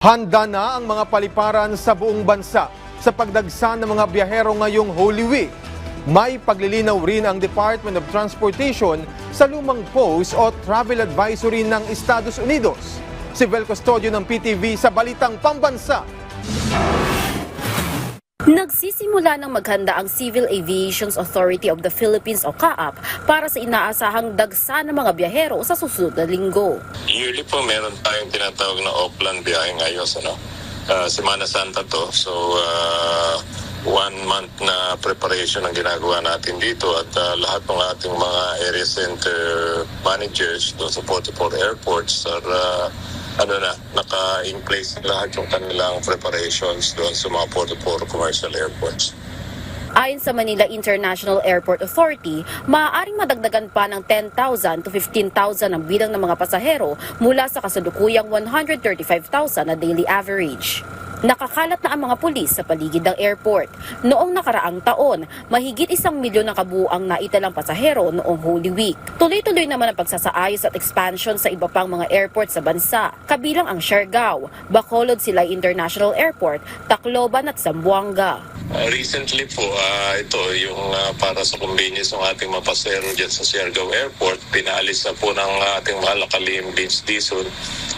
Handa na ang mga paliparan sa buong bansa sa pagdagsa ng mga biyahero ngayong Holy Week. May paglilinaw rin ang Department of Transportation sa lumang post o travel advisory ng Estados Unidos. Si Vel Custodio ng PTV sa Balitang Pambansa. Nagsisimula ng maghanda ang Civil Aviation Authority of the Philippines o CAAP para sa inaasahang dagsa ng mga biyahero sa susunod na linggo. Yearly po meron tayong tinatawag na Oplan biyahe ngayon. Semana Santa to. So 1 month na preparation ang ginagawa natin dito at lahat ng ating mga area center managers doon sa 44 airports are naka-in place lahat yung kanilang preparations doon sa mga 44 commercial airports. Ayon sa Manila International Airport Authority, maaaring madagdagan pa ng 10,000 to 15,000 ang bilang ng mga pasahero mula sa kasalukuyang 135,000 na daily average. Nakakalat na ang mga pulis sa paligid ng airport. Noong nakaraang taon, mahigit 1 milyon ang kabuuang naitalang pasahero noong Holy Week. Tuloy-tuloy naman ang pagsasaayos at expansion sa iba pang mga airport sa bansa, kabilang ang Siargao, Bacolod Silay International Airport, Tacloban at Zamboanga. Recently po, ito yung para sa convenience ng ating mga pasahero dyan sa Siargao Airport, pinaalis na po ng ating mahal na Kalim Beach Dizon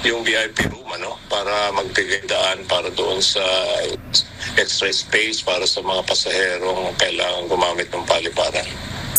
yung VIP room para magbigay daan para doon sa extra space para sa mga pasaherong kailangan gumamit ng paliparan.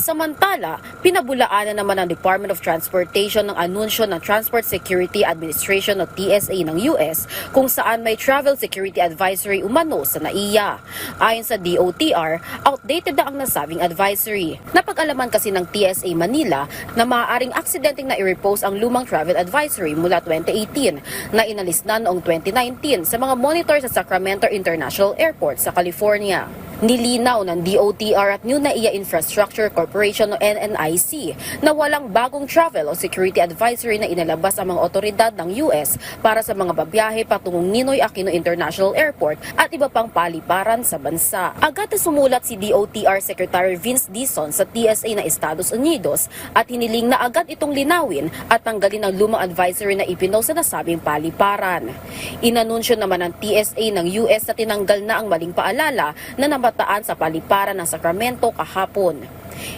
Samantala, pinabulaanan naman ng Department of Transportation ng anunsyo ng Transport Security Administration o TSA ng US kung saan may travel security advisory umano sa NAIA. Ayon sa DOTR, outdated na ang nasabing advisory. Napag-alaman kasi ng TSA Manila na maaaring aksidenteng na i-repose ang lumang travel advisory mula 2018 na inalis na noong 2019 sa mga monitor sa Sacramento International Airport sa California. Nilinaw ng DOTR at New NAIA Infrastructure Corporation o NNIC na walang bagong travel o security advisory na inalabas ang mga otoridad ng US para sa mga babiyahe patungong Ninoy Aquino International Airport at iba pang paliparan sa bansa. Agad na sumulat si DOTR Secretary Vince Dizon sa TSA ng Estados Unidos at hiniling na agad itong linawin at tanggalin ang lumang advisory na ipinost sa nasabing paliparan. Inanunsyo naman ng TSA ng US na tinanggal na ang maling paalala na namataan sa paliparan ng Sacramento kahapon.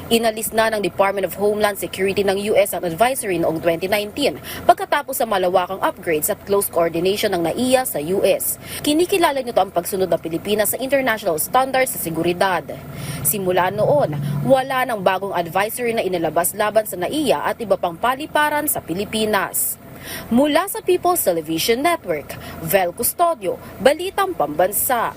Inalis na ng Department of Homeland Security ng US ang advisory noong 2019 pagkatapos sa malawakang upgrades at close coordination ng NAIA sa US. Kinikilala nito ang pagsunod ng Pilipinas sa international standards sa seguridad. Simula noon, wala nang bagong advisory na inilabas laban sa NAIA at iba pang paliparan sa Pilipinas. Mula sa People's Television Network, Vel Custodio, Balitang Pambansa.